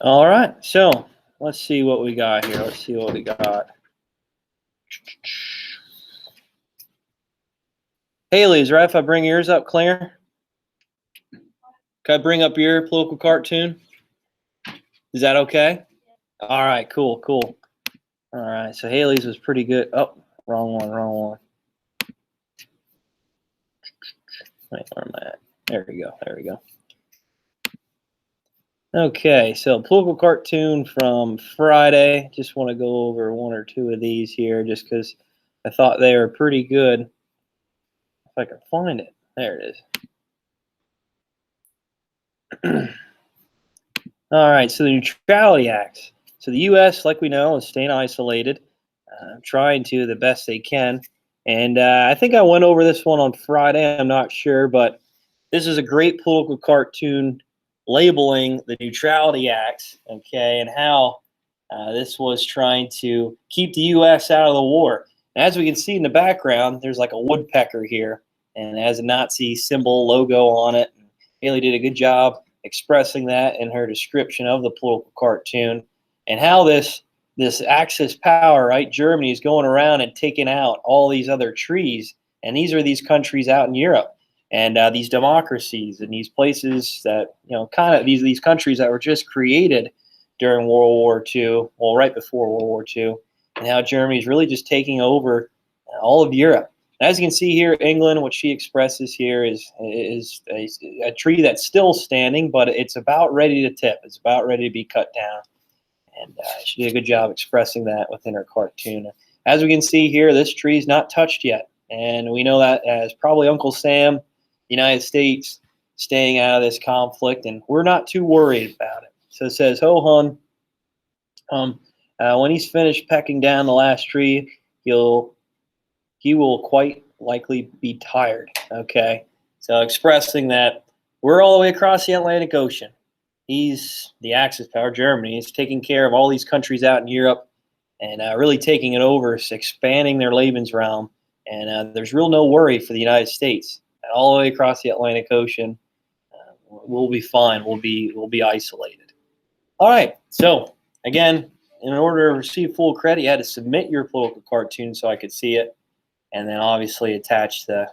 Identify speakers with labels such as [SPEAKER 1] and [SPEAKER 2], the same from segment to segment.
[SPEAKER 1] All right, so let's see what we got here. Let's see what we got. Haley, is it right if I bring yours up, Claire? Can I bring up your political cartoon? Is that okay? All right, cool. All right, so Haley's was pretty good. Oh, wrong one. Wait, where am I at? There we go. Okay, so political cartoon from Friday. Just want to go over one or two of these here just because I thought they were pretty good. If I can find it. There it is. All right, so the Neutrality Acts. So the U.S., like we know, is staying isolated, trying to the best they can. And I think I went over this one on Friday. I'm not sure, but this is a great political cartoon labeling the Neutrality Acts, okay, and how this was trying to keep the U.S. out of the war. And as we can see in the background, there's like a woodpecker here, and it has a Nazi symbol logo on it. Haley did a good job expressing that in her description of the political cartoon, and how this Axis power, right, Germany, is going around and taking out all these other trees, and these are these countries out in Europe. And these democracies and these places that, kind of these countries that were just created during World War II, well, right before World War II, and how Germany is really just taking over all of Europe. As you can see here, England, what she expresses here is a tree that's still standing, but it's about ready to tip. It's about ready to be cut down. And she did a good job expressing that within her cartoon. As we can see here, this tree is not touched yet. And we know that as probably Uncle Sam, United States, staying out of this conflict, and we're not too worried about it. So it says, "Ho Hun, when he's finished pecking down the last tree, he will quite likely be tired." Okay, so expressing that we're all the way across the Atlantic Ocean. He's the Axis power, Germany, is taking care of all these countries out in Europe and really taking it over, expanding their Lebensraum, and there's real no worry for the United States. All the way across the Atlantic Ocean, we'll be fine. We'll be isolated. All right. So again, in order to receive full credit, you had to submit your political cartoon so I could see it, and then obviously attach the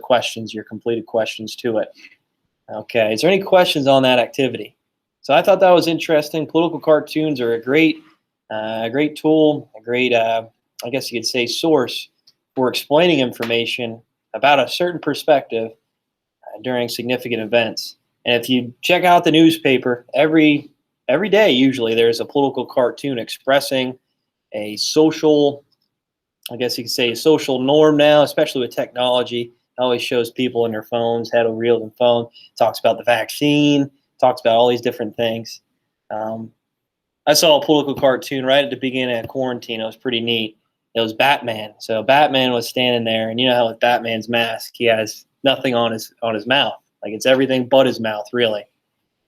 [SPEAKER 1] questions, your completed questions to it. Okay. Is there any questions on that activity? So I thought that was interesting. Political cartoons are a great tool, a great, I guess you could say, source for explaining information about a certain perspective during significant events. And if you check out the newspaper, every day usually there's a political cartoon expressing a social, I guess you could say, a social norm now, especially with technology. It always shows people in their phones, head over heels in phone, talks about the vaccine, talks about all these different things. I saw a political cartoon right at the beginning of quarantine. It was pretty neat. It was Batman. So Batman was standing there, and you know how with Batman's mask, he has nothing on his mouth. Like, it's everything but his mouth, really.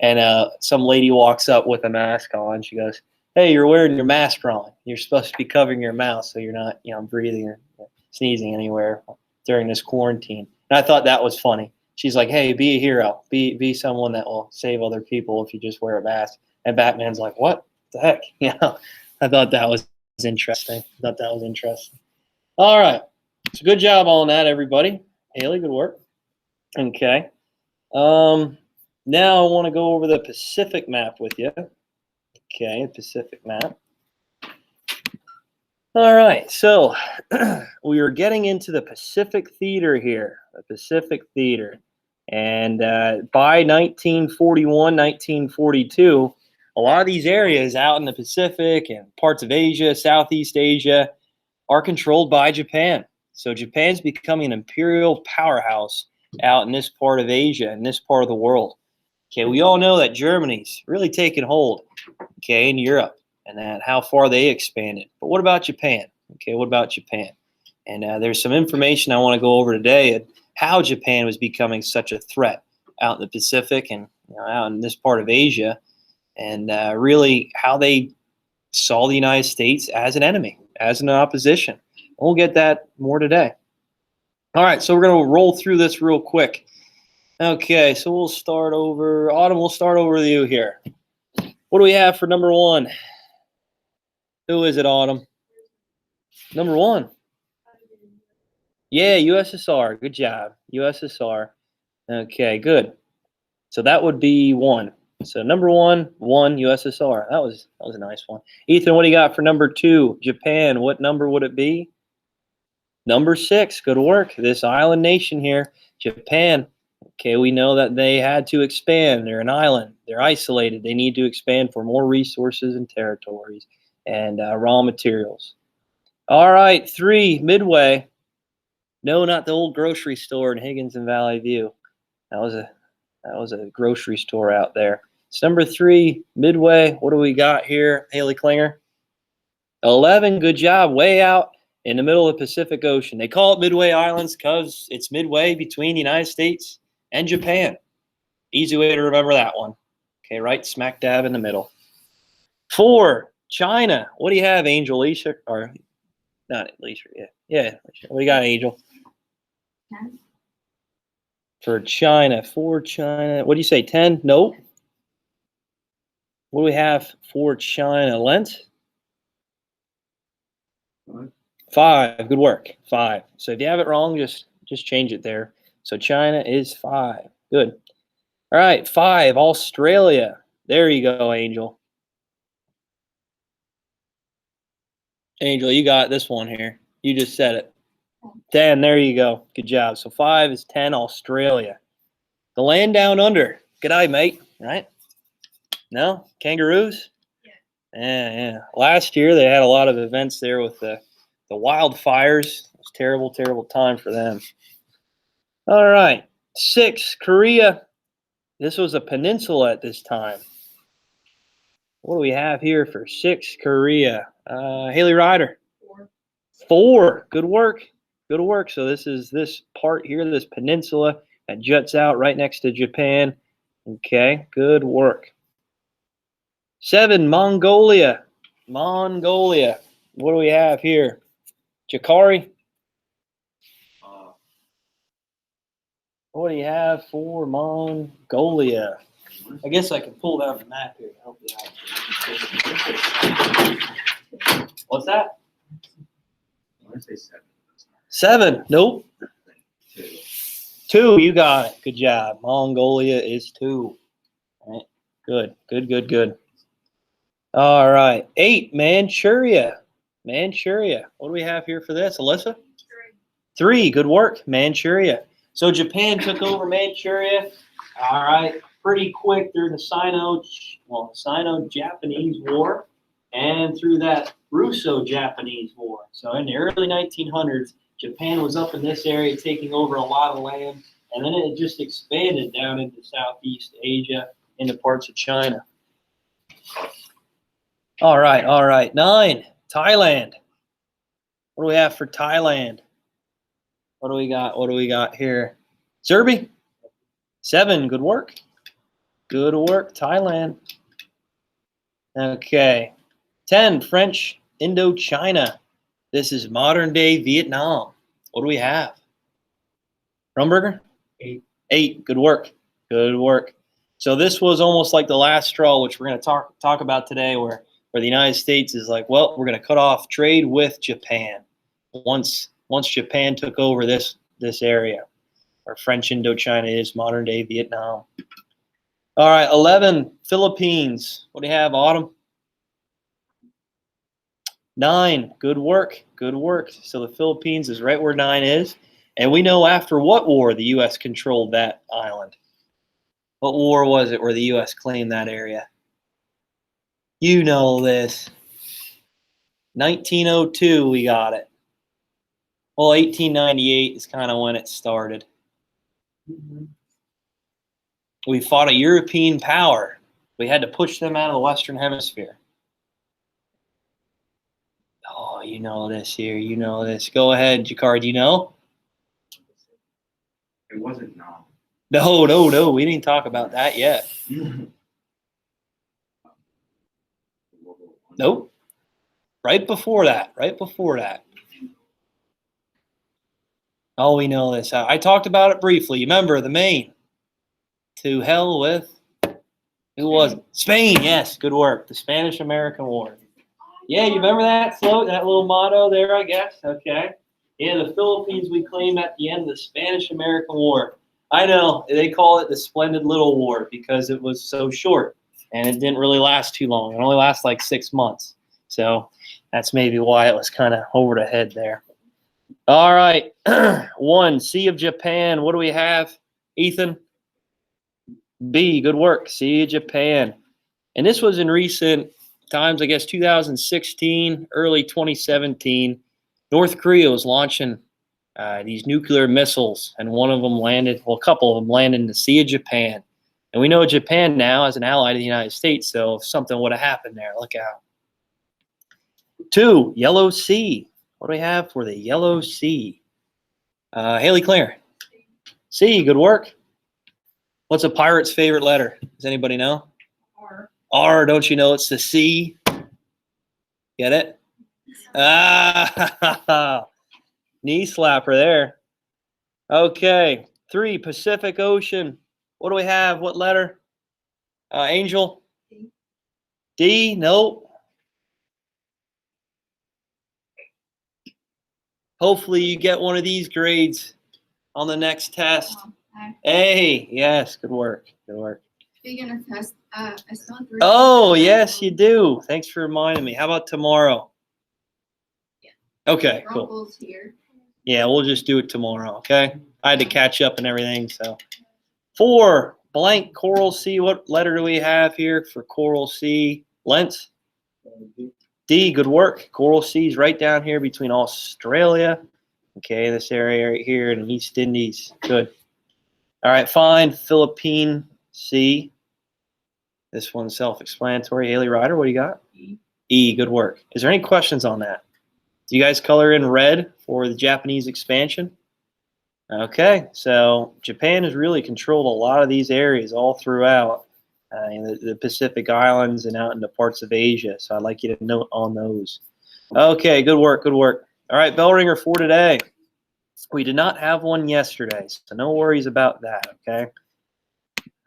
[SPEAKER 1] And some lady walks up with a mask on. She goes, "Hey, you're wearing your mask wrong. You're supposed to be covering your mouth so you're not, breathing or sneezing anywhere during this quarantine." And I thought that was funny. She's like, "Hey, be a hero. Be someone that will save other people if you just wear a mask." And Batman's like, "What the heck?" I thought that was interesting. All right. So good job on that, everybody. Haley, good work. Okay. Now I want to go over the Pacific map with you. Okay, Pacific map. All right, so we are getting into the Pacific Theater here, the Pacific Theater. And by 1941, 1942, a lot of these areas out in the Pacific and parts of Asia, Southeast Asia, are controlled by Japan. So Japan's becoming an imperial powerhouse out in this part of Asia, in this part of the world. Okay, we all know that Germany's really taken hold, okay, in Europe, and that how far they expanded. But what about Japan? Okay, what about Japan? And there's some information I want to go over today on how Japan was becoming such a threat out in the Pacific and out in this part of Asia, and really how they saw the United States as an enemy, as an opposition. We'll get that more today. All right, so we're going to roll through this real quick. Okay, so we'll start over. Autumn, we'll start over with you here. What do we have for number one? Who is it, Autumn? Number one. Yeah, USSR. Good job. USSR. Okay, good. So that would be one. So number one, USSR. That was a nice one. Ethan, what do you got for number two? Japan. What number would it be? Number 6. Good work. This island nation here, Japan. Okay, we know that they had to expand. They're an island. They're isolated. They need to expand for more resources and territories and raw materials. All right, 3. Midway. No, not the old grocery store in Higgins and Valley View. That was a grocery store out there. It's number 3, Midway. What do we got here, Haley Klinger? 11. Good job. Way out in the middle of the Pacific Ocean. They call it Midway Islands because it's midway between the United States and Japan. Easy way to remember that one. Okay, right smack dab in the middle. 4. China. What do you have, Angel? Alicia? Or not Alicia, yeah. Yeah, what do you got, Angel?
[SPEAKER 2] 10.
[SPEAKER 1] For China. 4 China. What do you say, 10? Nope. What do we have for China? Lent? 5. Good work. 5. So if you have it wrong, just change it there. So China is 5. Good. All right, 5. Australia. There you go, Angel. Angel, you got this one here. You just said it. 10. There you go. Good job. So 5 is 10. Australia. The land down under. Good eye, mate. Right? No? Kangaroos? Yeah. Last year they had a lot of events there with the wildfires. It was terrible, terrible time for them. All right. 6, Korea. This was a peninsula at this time. What do we have here for 6, Korea? Haley Ryder. 4. Good work. Good work. So this is this part here, this peninsula that juts out right next to Japan. Okay, good work. 7, Mongolia. Mongolia. What do we have here? Jakari? What do you have for Mongolia? I guess I can pull down the map here to help you out. What's that?
[SPEAKER 3] I want to say 7.
[SPEAKER 1] 7. Nope. 2. You got it. Good job. Mongolia is 2. All right. Good. All right. 8, Manchuria. Manchuria. What do we have here for this, Alyssa? 3. Good work. Manchuria. So Japan took over Manchuria. All right. Pretty quick during the Sino-Japanese War and through that Russo-Japanese War. So in the early 1900s, Japan was up in this area taking over a lot of land, and then it just expanded down into Southeast Asia, into parts of China. All right. 9, Thailand. What do we have for Thailand? What do we got here? Serbia? 7, good work. Good work, Thailand. Okay. 10, French Indochina. This is modern day Vietnam. What do we have? Rumberger? 8. Good work. Good work. So this was almost like the last straw, which we're going to talk about today, where the United States is like, well, we're going to cut off trade with Japan once Japan took over this area, or French Indochina is modern day Vietnam. All right, 11, Philippines. What do you have, Autumn? 9, good work. So the Philippines is right where 9 is. And we know after what war the U.S. controlled that island. What war was it where the U.S. claimed that area? You know this. 1902, we got it. Well, 1898 is kind of when it started. We fought a European power. We had to push them out of the Western Hemisphere. Oh, you know this here. You know this. Go ahead, Jakar. Do you know?
[SPEAKER 3] It wasn't no.
[SPEAKER 1] No. We didn't talk about that yet. Nope. Right before that. Oh, we know this. I talked about it briefly. Remember the Maine. To hell with Who was it? Spain, yes, good work. The Spanish-American War. Yeah, you remember that float, that little motto there, I guess? Okay. Yeah, the Philippines we claim at the end of the Spanish-American War. I know, they call it the Splendid Little War because it was so short and it didn't really last too long. It only lasted like 6 months. So that's maybe why it was kind of over the head there. All right. 1, Sea of Japan. What do we have, Ethan? B, good work. Sea of Japan. And this was in recent times, I guess 2016, early 2017. North Korea was launching these nuclear missiles, and one of them landed, well, a couple of them landed in the Sea of Japan. And we know Japan now as an ally to the United States, so if something would have happened there, look out. 2, Yellow Sea. What do we have for the Yellow Sea? Haley Claire. C, good work. What's a pirate's favorite letter? Does anybody know?
[SPEAKER 2] R.
[SPEAKER 1] R, don't you know it's the C? Get it? Ah, knee slapper there. Okay, 3, Pacific Ocean. What do we have? What letter? Angel?
[SPEAKER 2] D.
[SPEAKER 1] D? Nope. Hopefully you get one of these grades on the next test. A, yes, good work. Good work.
[SPEAKER 2] Speaking of test, I still have 3.
[SPEAKER 1] Oh, yes, you do. Thanks for reminding me. How about tomorrow?
[SPEAKER 2] Yeah.
[SPEAKER 1] Okay, cool.
[SPEAKER 2] Rumple's here.
[SPEAKER 1] Yeah, we'll just do it tomorrow, okay? I had to catch up and everything, so. 4, blank Coral Sea. What letter do we have here for Coral Sea? Lentz? D, good work. Coral Sea is right down here between Australia, okay, this area right here, and East Indies. Good. All right, fine. Philippine Sea. This one's self-explanatory. Haley Ryder, what do you got?
[SPEAKER 2] E.
[SPEAKER 1] E, good work. Is there any questions on that? Do you guys color in red for the Japanese expansion? Okay, so Japan has really controlled a lot of these areas all throughout the Pacific Islands and out into parts of Asia. So I'd like you to note on those. Okay, good work, good work. All right, bell ringer for today. We did not have one yesterday, so no worries about that, okay?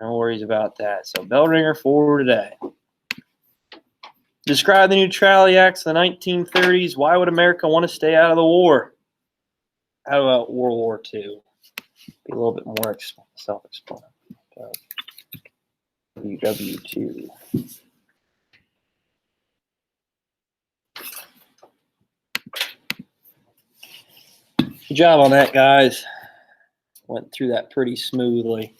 [SPEAKER 1] No worries about that. So bell ringer for today. Describe the Neutrality Acts of the 1930s. Why would America want to stay out of the war? How about World War II? Be a little bit more self-explanatory. WW2. Good job on that, guys. Went through that pretty smoothly.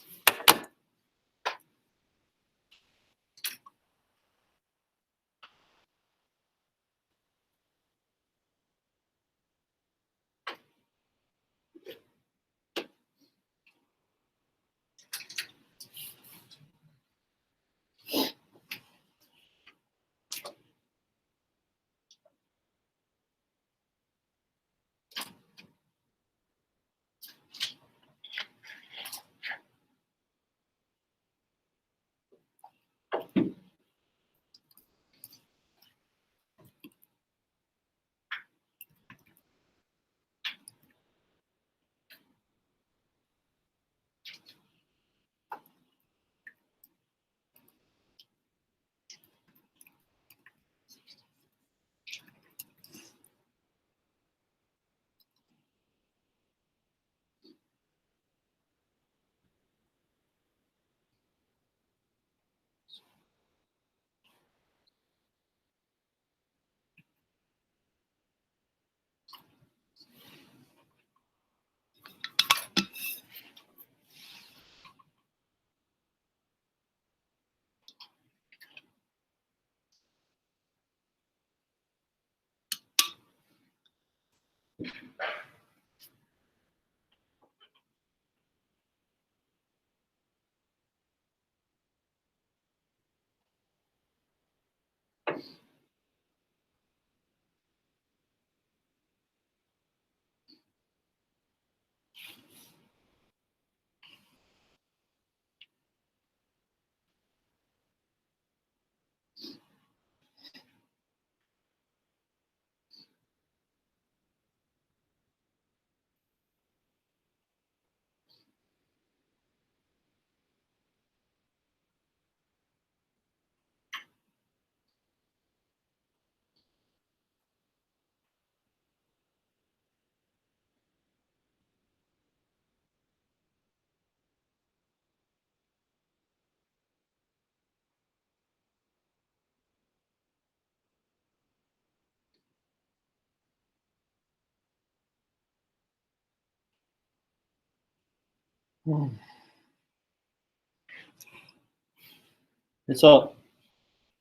[SPEAKER 1] It's all.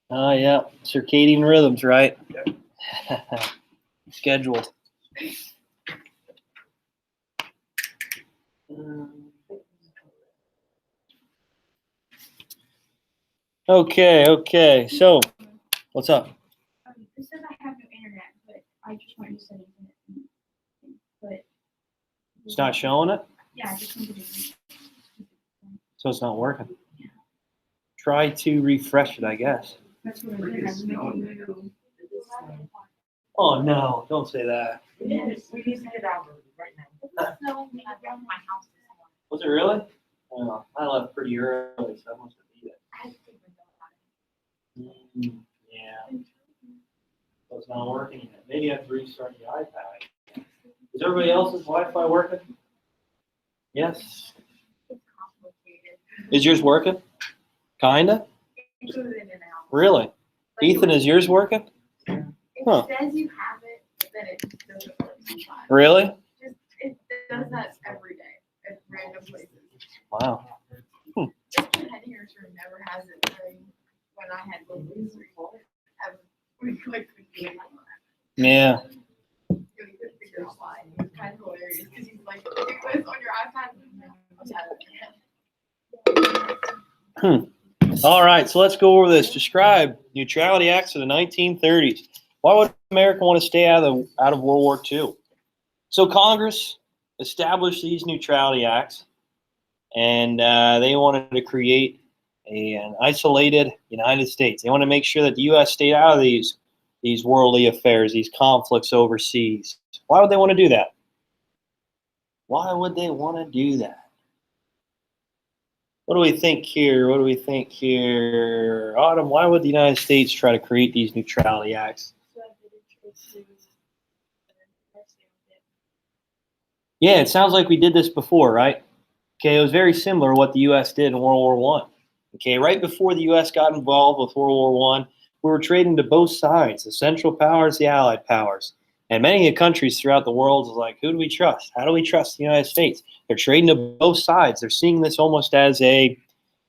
[SPEAKER 1] Oh yeah, circadian rhythms, right? Scheduled. Okay. So, what's up?
[SPEAKER 2] It says I have no internet, but I just went to settings in it. But
[SPEAKER 1] It's not showing it,
[SPEAKER 2] yeah, I just wanted to
[SPEAKER 1] so it's not working. Try to refresh it, I guess.
[SPEAKER 2] that's what I did. I was making a new.
[SPEAKER 1] Oh no! Don't say that.
[SPEAKER 3] We need to get out right now.
[SPEAKER 2] So around my house this morning.
[SPEAKER 1] Was it really? Oh, I left pretty early, so I must have beat it.
[SPEAKER 2] I had to take my dog out.
[SPEAKER 1] Yeah. So it's not working yet. Maybe I have to restart the iPad. Is everybody else's Wi-Fi working? Yes.
[SPEAKER 2] It's complicated.
[SPEAKER 1] Is yours working? Kinda?
[SPEAKER 2] It goes in and out.
[SPEAKER 1] Really?
[SPEAKER 2] Like,
[SPEAKER 1] Ethan, is yours working?
[SPEAKER 2] It
[SPEAKER 1] Huh.
[SPEAKER 2] says you have it, but then it doesn't work sometimes.
[SPEAKER 1] Really?
[SPEAKER 2] It does that every day at random places.
[SPEAKER 1] Wow.
[SPEAKER 2] Just the head here never has it during when I had Lily's ever. We couldn't do it.
[SPEAKER 1] Yeah.
[SPEAKER 2] We couldn't figure out why. It was kind of hilarious because he's like, it was on your iPad.
[SPEAKER 1] All right, so let's go over this. Describe Neutrality Acts of the 1930s. Why would America want to stay out of World War II? So Congress established these Neutrality Acts, and they wanted to create an isolated United States. They want to make sure that the U.S. stayed out of these worldly affairs, these conflicts overseas. Why would they want to do that? Why would they want to do that? What do we think here? Autumn, why would the United States try to create these Neutrality Acts? Yeah, it sounds like we did this before, right? Okay, it was very similar to what the U.S. did in World War One. Okay, right before the U.S. got involved with World War One, we were trading to both sides, the Central Powers, the Allied Powers. And many countries throughout the world was like, who do we trust? How do we trust the United States? They're trading to both sides. They're seeing this almost as a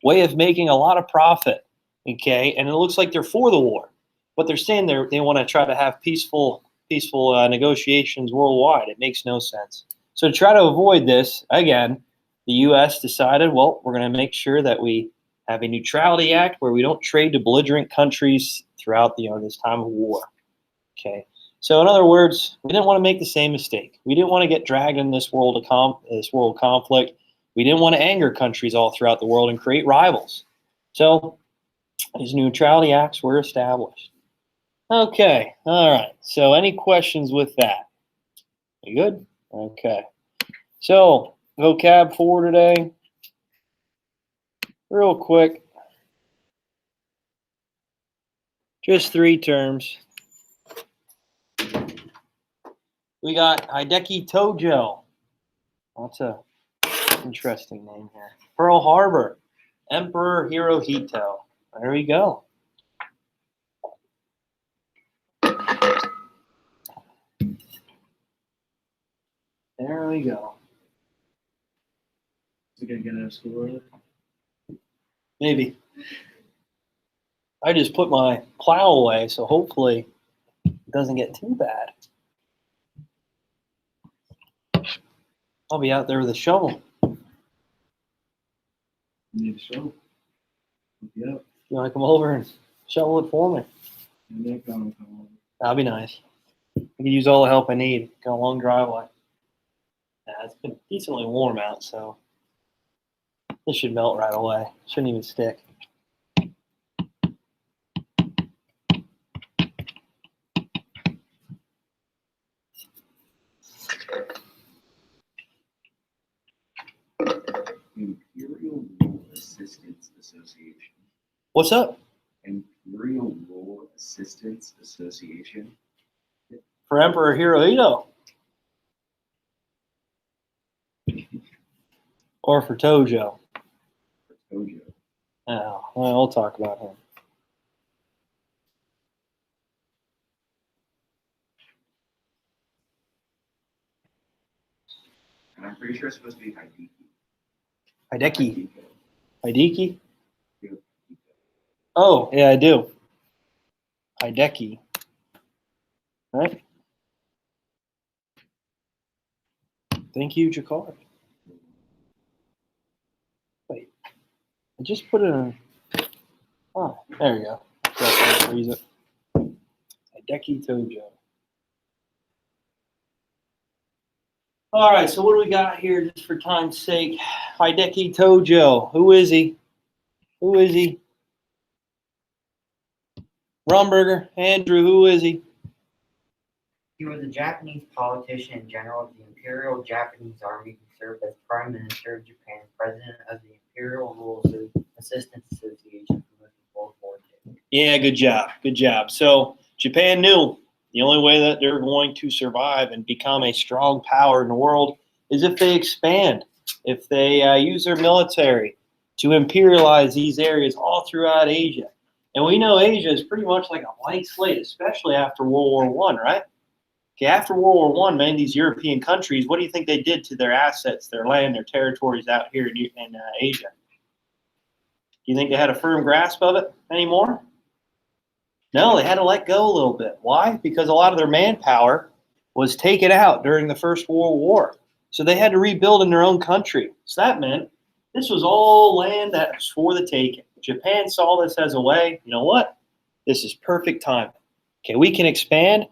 [SPEAKER 1] way of making a lot of profit. Okay, and it looks like they're for the war. But they're saying they want to try to have peaceful negotiations worldwide. It makes no sense. So to try to avoid this, again, the U.S. decided, well, we're going to make sure that we have a Neutrality Act where we don't trade to belligerent countries throughout this time of war. Okay. So in other words, we didn't want to make the same mistake. We didn't want to get dragged in this world conflict. We didn't want to anger countries all throughout the world and create rivals. So these Neutrality Acts were established. Okay. All right. So any questions with that? You good? Okay. So vocab for today, real quick. Just 3 terms. We got Hideki Tojo. That's a interesting name here. Pearl Harbor. Emperor Hirohito. There we go. There we go.
[SPEAKER 3] Is it gonna get out of school early?
[SPEAKER 1] Maybe. I just put my plow away, so hopefully it doesn't get too bad. I'll be out there with a shovel.
[SPEAKER 3] You need a show. Yep.
[SPEAKER 1] You want to come over and shovel it for me?
[SPEAKER 3] And they're gonna come over.
[SPEAKER 1] That'd be nice. I could use all the help I need. Got a long driveway. Yeah, it's been decently warm out, so this should melt right away. Shouldn't even stick.
[SPEAKER 3] Imperial War Assistance Association.
[SPEAKER 1] What's up?
[SPEAKER 3] Imperial War Assistance Association.
[SPEAKER 1] For Emperor Hirohito. Or for Tojo.
[SPEAKER 3] For Tojo.
[SPEAKER 1] Oh, well, we'll talk about him.
[SPEAKER 3] And I'm pretty sure it's supposed to be Hideki.
[SPEAKER 1] Hideki. Hideki?
[SPEAKER 3] Yeah.
[SPEAKER 1] Oh, yeah, I do. Hideki. Right? Thank you, Jakar. Wait, I just put it in. Oh, there you go. Freeze it. Hideki Tojo. All right, so what do we got here just for time's sake? Hideki Tojo. Who is he? Who is he? Rumberger. Andrew, who is he?
[SPEAKER 4] He was a Japanese politician and general of the Imperial Japanese Army who served as Prime Minister of Japan, President of the Imperial Rules Assistance Association for World War II.
[SPEAKER 1] Yeah, good job. Good job. So Japan knew the only way that they're going to survive and become a strong power in the world is if they expand, if they use their military to imperialize these areas all throughout Asia. And we know Asia is pretty much like a blank slate, especially after World War One, right? Okay, after World War One, many of these European countries, what do you think they did to their assets, their land, their territories out here in Asia? Do you think they had a firm grasp of it anymore? No, they had to let go a little bit. Why? Because a lot of their manpower was taken out during the First World War. So they had to rebuild in their own country. So that meant this was all land that was for the taking. Japan saw this as a way, you know what? This is perfect time. Okay, we can expand.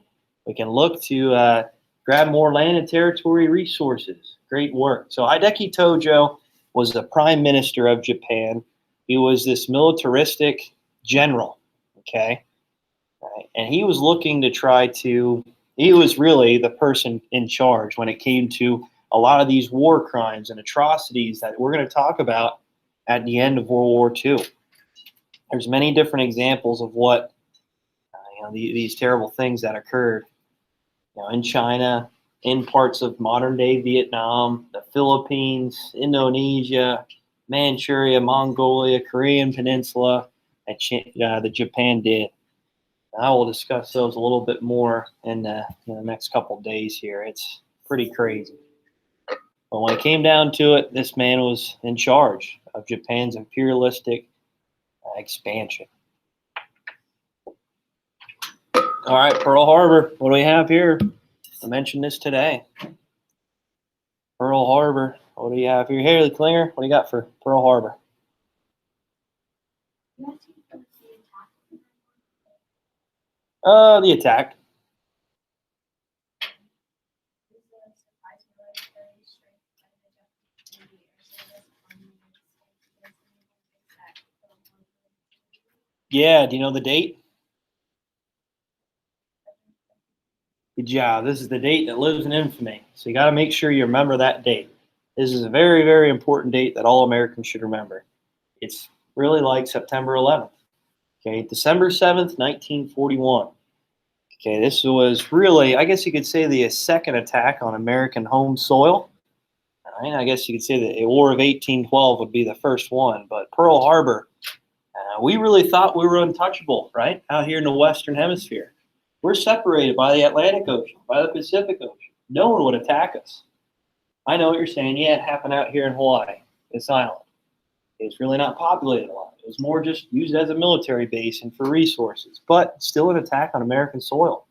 [SPEAKER 1] We can look to grab more land and territory resources. Great work. So Hideki Tojo was the prime minister of Japan. He was this militaristic general, okay? Right. And he was looking to he was really the person in charge when it came to a lot of these war crimes and atrocities that we're going to talk about at the end of World War II. There's many different examples of what, these terrible things that occurred, in China, in parts of modern day Vietnam, the Philippines, Indonesia, Manchuria, Mongolia, Korean Peninsula, that Japan did. I will discuss those a little bit more in the next couple of days here. It's pretty crazy. But when it came down to it, this man was in charge of Japan's imperialistic expansion. All right, Pearl Harbor. What do we have here? I mentioned this today. Pearl Harbor. What do you have here? Haley Klinger, what do you got for Pearl Harbor? The attack. Yeah, do you know the date? Good job. This is the date that lives in infamy. So you got to make sure you remember that date. This is a very, very important date that all Americans should remember. It's really like September 11th. Okay, December 7th, 1941. Okay, this was really, I guess you could say, the second attack on American home soil. I guess you could say the War of 1812 would be the first one, but Pearl Harbor, we really thought we were untouchable, right, out here in the Western Hemisphere. We're separated by the Atlantic Ocean, by the Pacific Ocean. No one would attack us. I know what you're saying. Yeah, it happened out here in Hawaii, this island. It's really not populated a lot. It was more just used as a military base and for resources, but still an attack on American soil.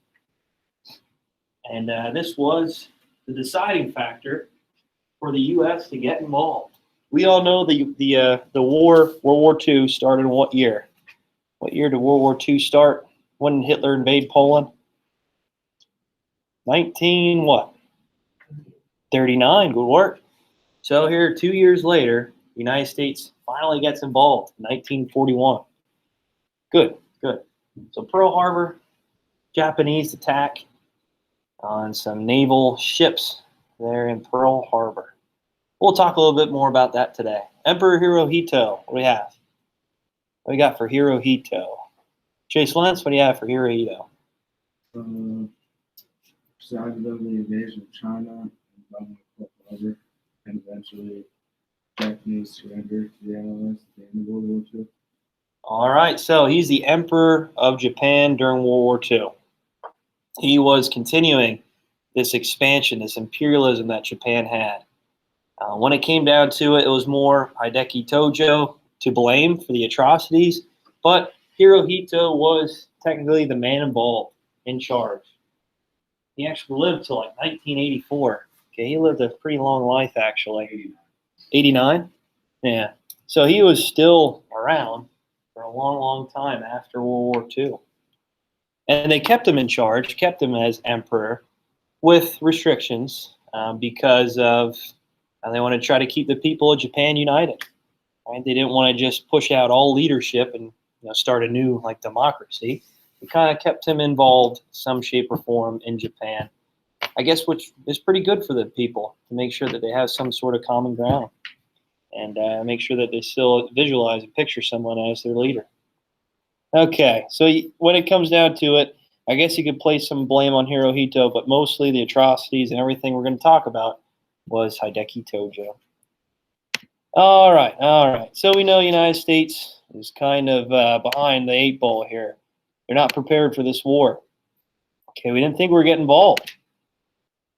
[SPEAKER 1] And this was the deciding factor for the U.S. to get involved. We all know the war, World War II, started in what year? What year did World War II start? When did Hitler invade Poland? 39. Good work. So here, 2 years later, the United States finally gets involved in 1941. Good. So Pearl Harbor, Japanese attack on some naval ships there in Pearl Harbor. We'll talk a little bit more about that today. Emperor Hirohito, what do we have? What do we got for Hirohito? Chase Lentz, what do you have for Hirohito?
[SPEAKER 5] Decided of the invasion of China and bombing Pearl Harbor, and eventually Japanese surrender to the Allies at the end of World War II.
[SPEAKER 1] All right, so he's the Emperor of Japan during World War II. He was continuing this expansion, this imperialism that Japan had. When it came down to it, it was more Hideki Tojo to blame for the atrocities, but Hirohito was technically the man involved, in charge. He actually lived till like 1984. Okay, he lived a pretty long life actually. 89? Yeah. So he was still around for a long, long time after World War II. And they kept him in charge, kept him as emperor with restrictions because of they want to try to keep the people of Japan united. Right? They didn't want to just push out all leadership and start a new like democracy. They kind of kept him involved some shape or form in Japan. I guess which is pretty good for the people to make sure that they have some sort of common ground and make sure that they still visualize and picture someone as their leader. Okay, so when it comes down to it, I guess you could place some blame on Hirohito, but mostly the atrocities and everything we're going to talk about was Hideki Tojo. All right. So we know the United States is kind of behind the 8 ball here. They're not prepared for this war. Okay, we didn't think we were getting involved.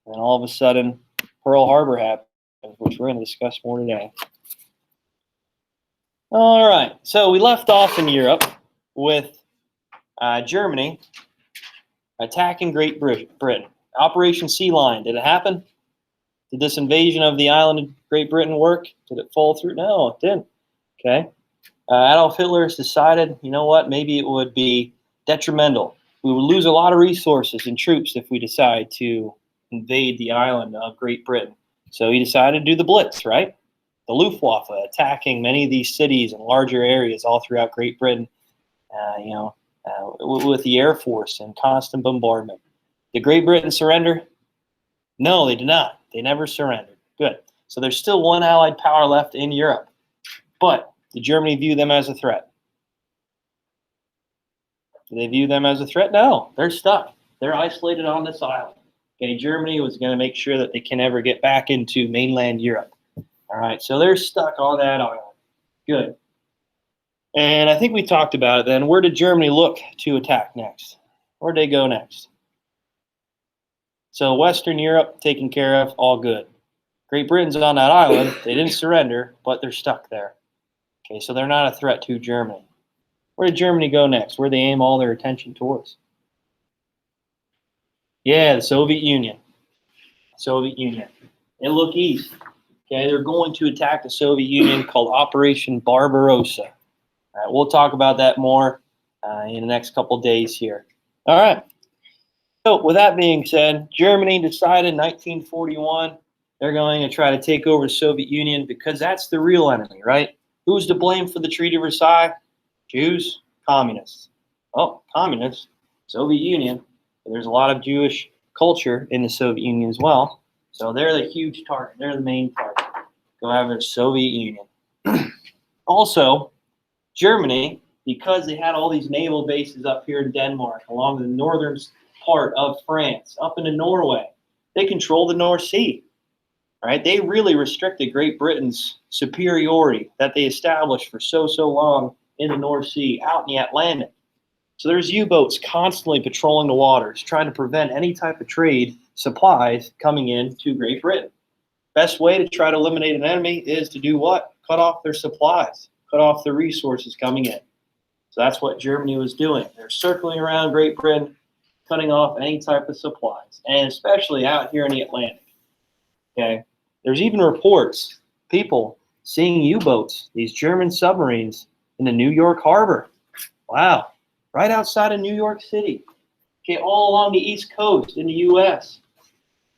[SPEAKER 1] And all of a sudden, Pearl Harbor happened, which we're going to discuss more today. All right, so we left off in Europe with Germany attacking Great Britain. Operation Sea Lion, did it happen? Did this invasion of the island of Great Britain work? Did it fall through? No, it didn't. Okay. Adolf Hitler has decided, you know what, maybe it would be detrimental. We would lose a lot of resources and troops if we decide to invade the island of Great Britain. So he decided to do the Blitz, right? The Luftwaffe attacking many of these cities and larger areas all throughout Great Britain, with the Air Force and constant bombardment. Did Great Britain surrender? No, they did not. They never surrendered. Good. So there's still one Allied power left in Europe. But did Germany view them as a threat? Do they view them as a threat? No, they're stuck. They're isolated on this island. Okay, Germany was going to make sure that they can never get back into mainland Europe. All right, so they're stuck on that island. Good. And I think we talked about it then. Where did Germany look to attack next? Where'd they go next? So Western Europe taken care of, all good. Great Britain's on that island. They didn't surrender, but they're stuck there. Okay, so they're not a threat to Germany. Where did Germany go next? Where did they aim all their attention towards? Yeah, the Soviet Union. Soviet Union. They look east. Okay, they're going to attack the Soviet Union called Operation Barbarossa. All right, we'll talk about that more in the next couple days here. All right. So with that being said, Germany decided in 1941 they're going to try to take over the Soviet Union because that's the real enemy, right? Who's to blame for the Treaty of Versailles? Jews, communists. Oh, communists, Soviet Union. There's a lot of Jewish culture in the Soviet Union as well. So they're the huge target. They're the main target. Go after the Soviet Union. Also, Germany, because they had all these naval bases up here in Denmark, along the northern part of France, up into Norway, they control the North Sea. Right? They really restricted Great Britain's superiority that they established for so long in the North Sea, out in the Atlantic. So there's U-boats constantly patrolling the waters, trying to prevent any type of trade supplies coming in to Great Britain. Best way to try to eliminate an enemy is to do what? Cut off their supplies, cut off the resources coming in. So that's what Germany was doing. They're circling around Great Britain, cutting off any type of supplies, and especially out here in the Atlantic. Okay. There's even reports, people seeing U-boats, these German submarines in the New York harbor. Wow. Right outside of New York City. Okay, all along the East Coast in the U.S.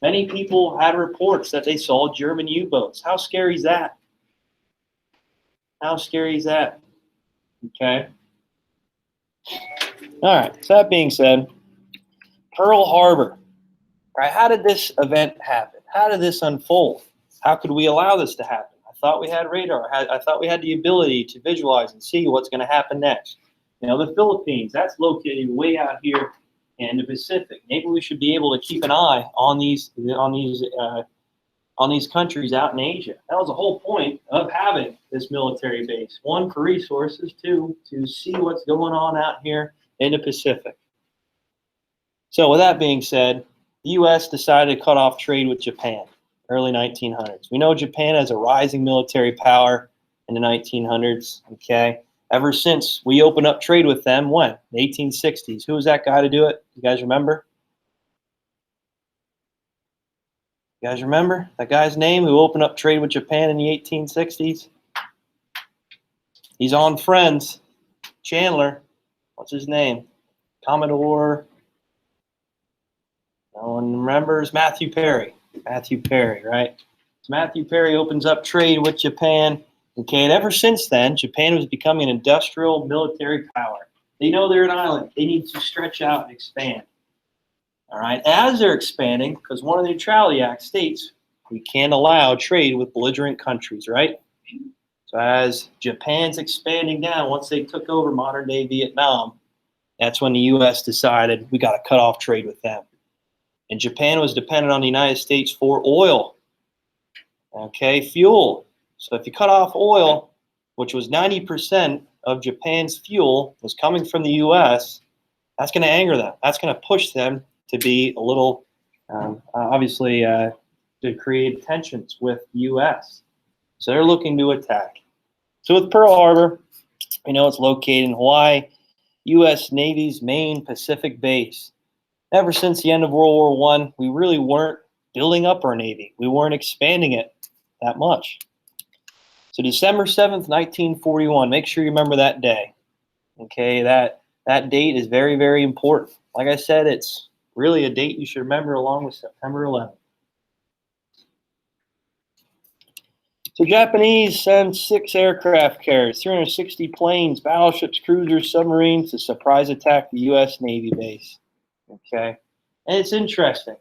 [SPEAKER 1] Many people had reports that they saw German U-boats. How scary is that? How scary is that? Okay. All right, so that being said, Pearl Harbor. All right, how did this event happen? How did this unfold? How could we allow this to happen? I thought we had radar. I thought we had the ability to visualize and see what's going to happen next. You know, the Philippines, that's located way out here in the Pacific. Maybe we should be able to keep an eye on these countries out in Asia. That was the whole point of having this military base. One, for resources. Two, to see what's going on out here in the Pacific. So with that being said, the U.S. decided to cut off trade with Japan. early 1900s. We know Japan has a rising military power in the 1900s, okay? Ever since we opened up trade with them, when? The 1860s. Who was that guy to do it? You guys remember? You guys remember that guy's name who opened up trade with Japan in the 1860s? He's on Friends. Chandler. What's his name? Commodore. No one remembers. Matthew Perry. Matthew Perry, right? So Matthew Perry opens up trade with Japan. Okay, and ever since then, Japan was becoming an industrial military power. They know they're an island. They need to stretch out and expand. All right, as they're expanding, because one of the Neutrality Acts states we can't allow trade with belligerent countries, right? So as Japan's expanding down, once they took over modern-day Vietnam, that's when the U.S. decided we got to cut off trade with them. And Japan was dependent on the United States for oil, okay, fuel. So if you cut off oil, which was 90% of Japan's fuel was coming from the U.S., that's going to anger them. That's going to push them to be a little, obviously, to create tensions with the U.S. So they're looking to attack. So with Pearl Harbor, we know it's located in Hawaii, U.S. Navy's main Pacific base. Ever since the end of World War I, we really weren't building up our Navy. We weren't expanding it that much. So December 7th, 1941, make sure you remember that day. Okay, that date is very, very important. Like I said, it's really a date you should remember along with September 11th. So Japanese send 6 aircraft carriers, 360 planes, battleships, cruisers, submarines to surprise attack the U.S. Navy base. Okay, and it's interesting.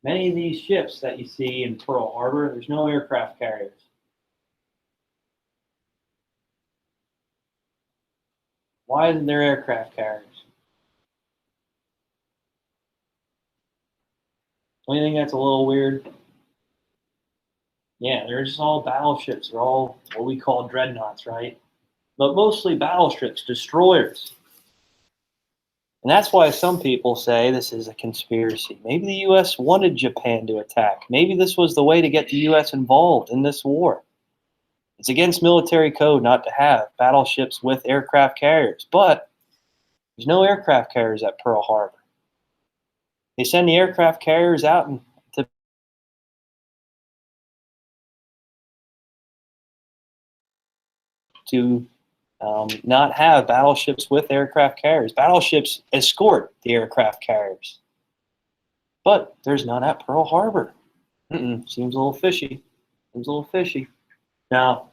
[SPEAKER 1] Many of these ships that you see in Pearl Harbor, there's no aircraft carriers. Why isn't there aircraft carriers? Don't you think that's a little weird? Yeah, they're just all battleships. They're all what we call dreadnoughts, right? But mostly battleships, destroyers. And that's why some people say this is a conspiracy. Maybe the U.S. wanted Japan to attack. Maybe this was the way to get the U.S. involved in this war. It's against military code not to have battleships with aircraft carriers, but there's no aircraft carriers at Pearl Harbor. They send the aircraft carriers out to not have battleships with aircraft carriers. Battleships escort the aircraft carriers. But there's none at Pearl Harbor. Seems a little fishy. Seems a little fishy. No.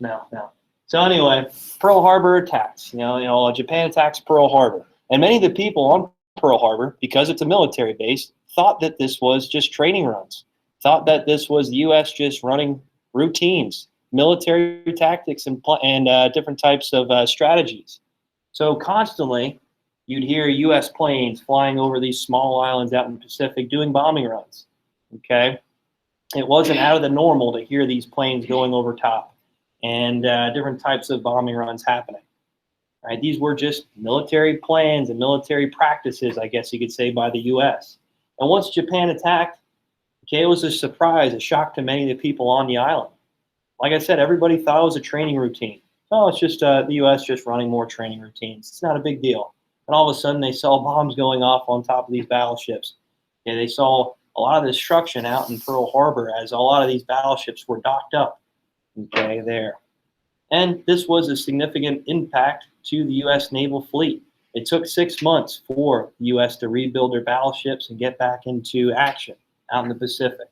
[SPEAKER 1] So anyway, Pearl Harbor attacks. Japan attacks Pearl Harbor. And many of the people on Pearl Harbor, because it's a military base, thought that this was just training runs. Thought that this was the U.S. just running routines, military tactics, and different types of strategies. So constantly, you'd hear U.S. planes flying over these small islands out in the Pacific doing bombing runs. Okay, it wasn't out of the normal to hear these planes going over top and different types of bombing runs happening. Right, these were just military plans and military practices, I guess you could say, by the U.S. And once Japan attacked, okay, it was a surprise, a shock to many of the people on the island. Like I said, everybody thought it was a training routine. Oh, it's just the U.S. just running more training routines. It's not a big deal. And all of a sudden, they saw bombs going off on top of these battleships. Okay, they saw a lot of destruction out in Pearl Harbor as a lot of these battleships were docked up. Okay, there. And this was a significant impact to the U.S. naval fleet. It took 6 months for the U.S. to rebuild their battleships and get back into action out in the Pacific.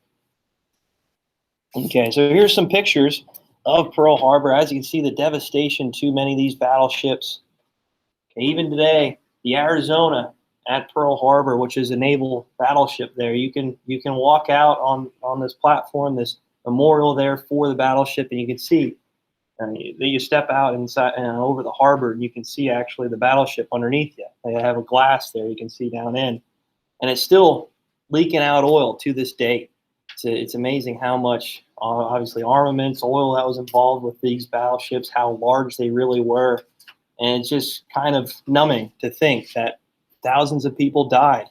[SPEAKER 1] Okay, so here's some pictures of Pearl Harbor. As you can see, the devastation to many of these battleships. Okay, even today, the Arizona at Pearl Harbor, which is a naval battleship there, you can walk out on this platform, this memorial there for the battleship, and you can see. You step out inside and over the harbor, and you can see actually the battleship underneath you. They have a glass there you can see down in, and it's still leaking out oil to this day. It's amazing how much, obviously, armaments, oil that was involved with these battleships, how large they really were, and it's just kind of numbing to think that thousands of people died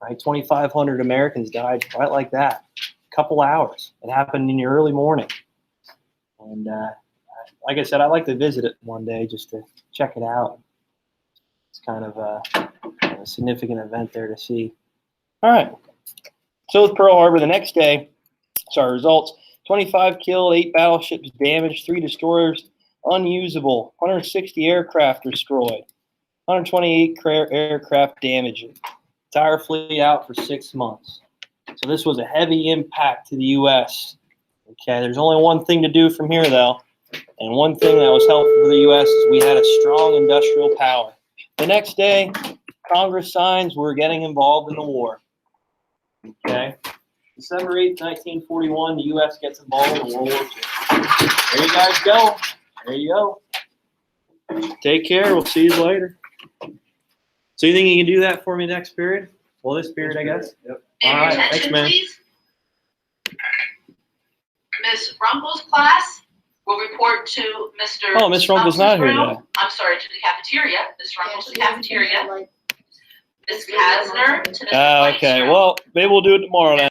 [SPEAKER 1] Right, 2,500 Americans died right like that. A couple hours. It happened in the early morning. And like I said, I'd like to visit it one day just to check it out. It's kind of a significant event there to see. All right. So with Pearl Harbor, the next day, sorry, results. 25 killed, 8 battleships damaged, 3 destroyers unusable, 160 aircraft destroyed, 128 aircraft damaged. Entire fleet out for 6 months. So this was a heavy impact to the U.S. Okay, there's only one thing to do from here, though. And one thing that was helpful for the U.S. is we had a strong industrial power. The next day, Congress signs we're getting involved in the war. Okay. December 8th, 1941, the U.S. gets involved in World War II. There you guys go. There you go. Take care. We'll see you later. So you think you can do that for me next period? Well, this period, I guess?
[SPEAKER 3] Yep.
[SPEAKER 1] All right.
[SPEAKER 6] Attention,
[SPEAKER 1] Thanks, man.
[SPEAKER 6] please. Ms. Rumpel's class will report to Mr.
[SPEAKER 1] Oh, Miss Rumpel's not here
[SPEAKER 6] Thompson's
[SPEAKER 1] today.
[SPEAKER 6] room. I'm sorry, to the cafeteria. Ms. Rumpel's to the
[SPEAKER 2] Yeah, she hasn't been
[SPEAKER 6] cafeteria.
[SPEAKER 2] there, like,
[SPEAKER 6] Ms. Kasner to Mr.
[SPEAKER 1] Okay.
[SPEAKER 6] Blake's room.
[SPEAKER 1] Well, maybe we'll do it tomorrow then.